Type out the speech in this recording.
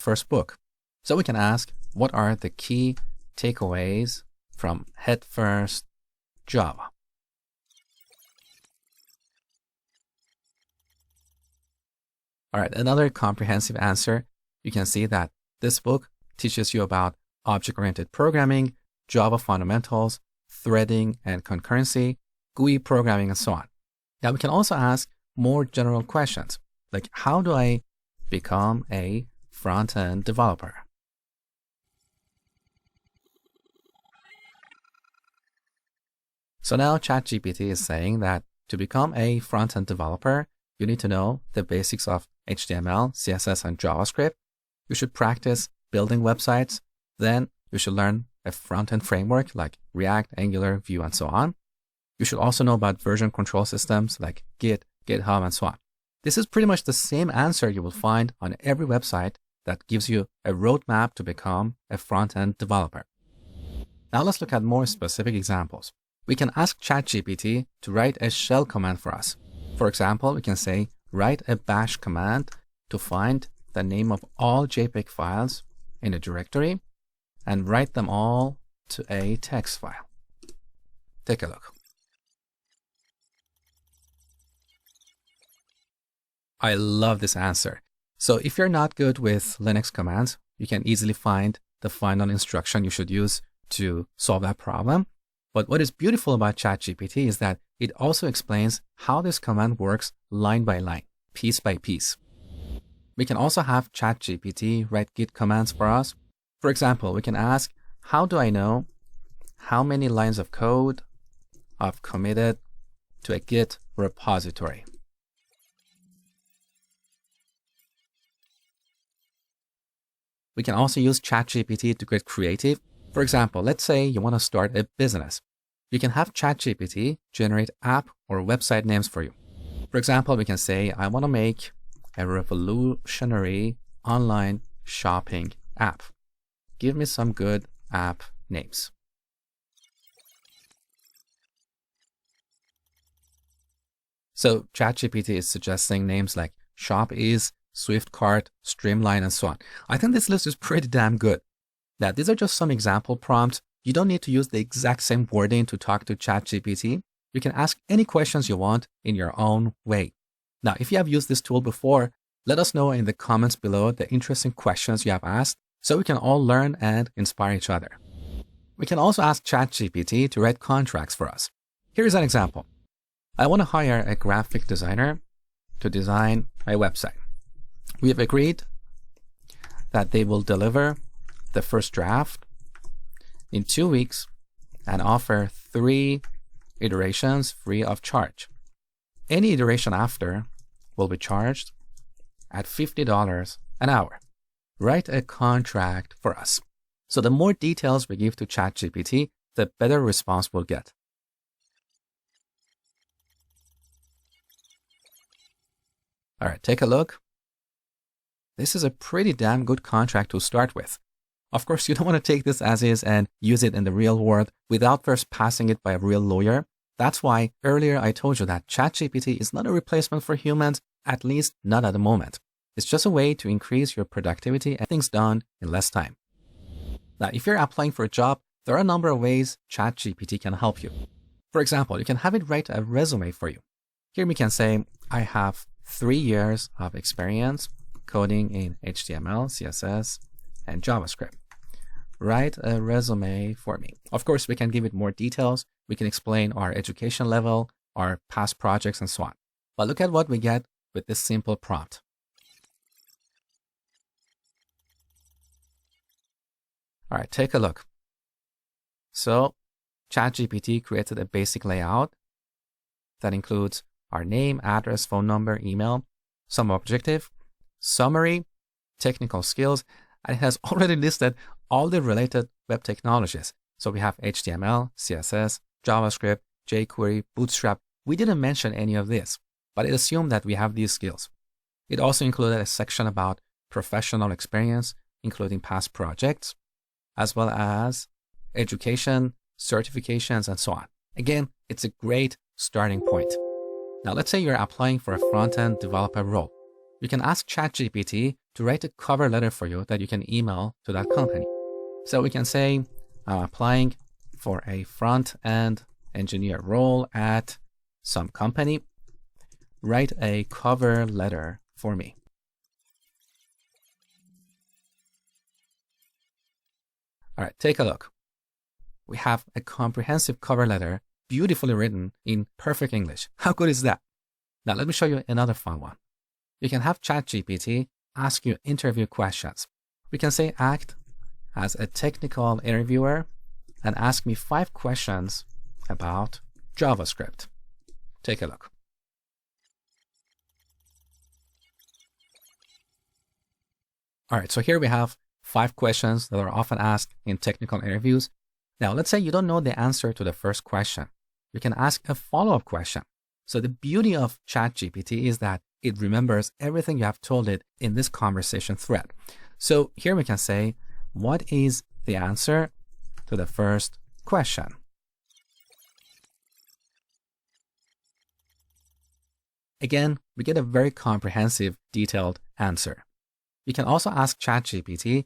first book. So we can ask, what are the key takeaways from Head First Java? All right, another comprehensive answer. You can see that this book teaches you about object-oriented programming, Java fundamentals, threading and concurrency, GUI programming, and so on. Now we can also ask more general questions, like how do I become a front-end developer? So now ChatGPT is saying that to become a front-end developer, you need to know the basics of HTML, CSS, and JavaScript. You should practice building websites. Then you should learn a front-end framework like React, Angular, Vue, and so on. You should also know about version control systems like Git, GitHub, and so on. This is pretty much the same answer you will find on every website that gives you a roadmap to become a front-end developer. Now let's look at more specific examples. We can ask ChatGPT to write a shell command for us. For example, we can say, write a bash command to find the name of all JPEG files in a directory and write them all to a text file. Take a look. I love this answer. So if you're not good with Linux commands, you can easily find the final instruction you should use to solve that problem. But what is beautiful about ChatGPT is that it also explains how this command works line by line, piece by piece. We can also have ChatGPT write Git commands for us. For example, we can ask, how do I know how many lines of code I've committed to a Git repository? We can also use ChatGPT to get creative. For example, let's say you want to start a business. You can have ChatGPT generate app or website names for you. For example, we can say, I want to make a revolutionary online shopping app. Give me some good app names. So ChatGPT is suggesting names like ShopEase, SwiftCart, Streamline, and so on. I think this list is pretty damn good. Now, these are just some example prompts. You don't need to use the exact same wording to talk to ChatGPT. You can ask any questions you want in your own way. Now, if you have used this tool before, let us know in the comments below the interesting questions you have asked so we can all learn and inspire each other. We can also ask ChatGPT to write contracts for us. Here's an example. I want to hire a graphic designer to design a website. We have agreed that they will deliver the first draft in 2 weeks and offer 3 iterations free of charge. Any iteration after will be charged at $50 an hour. Write a contract for us. So the more details we give to ChatGPT, the better response we'll get. All right, take a look. This is a pretty damn good contract to start with. Of course, you don't want to take this as is and use it in the real world without first passing it by a real lawyer. That's why earlier I told you that ChatGPT is not a replacement for humans, at least not at the moment. It's just a way to increase your productivity and things done in less time. Now, if you're applying for a job, there are a number of ways ChatGPT can help you. For example, you can have it write a resume for you. Here we can say, I have 3 years of experience coding in HTML, CSS, and JavaScript. Write a resume for me. Of course, we can give it more details. We can explain our education level, our past projects, and so on. But look at what we get with this simple prompt. All right, take a look. So ChatGPT created a basic layout that includes our name, address, phone number, email, some objective, summary, technical skills, and it has already listed all the related web technologies. So we have HTML, CSS, JavaScript, jQuery, Bootstrap. We didn't mention any of this, but it assumed that we have these skills. It also included a section about professional experience, including past projects, as well as education, certifications, and so on. Again, it's a great starting point. Now, let's say you're applying for a front-end developer role. You can ask ChatGPT to write a cover letter for you that you can email to that company. So we can say, I'm applying for a front-end engineer role at some company. Write a cover letter for me. All right, take a look. We have a comprehensive cover letter, beautifully written in perfect English. How good is that? Now, let me show you another fun one. You can have ChatGPT ask you interview questions. We can say act as a technical interviewer and ask me 5 questions about JavaScript. Take a look. All right, so here we have 5 questions that are often asked in technical interviews. Now, let's say you don't know the answer to the first question. You can ask a follow-up question. So the beauty of ChatGPT is that it remembers everything you have told it in this conversation thread. So here we can say, what is the answer to the first question? Again, we get a very comprehensive, detailed answer. You can also ask ChatGPT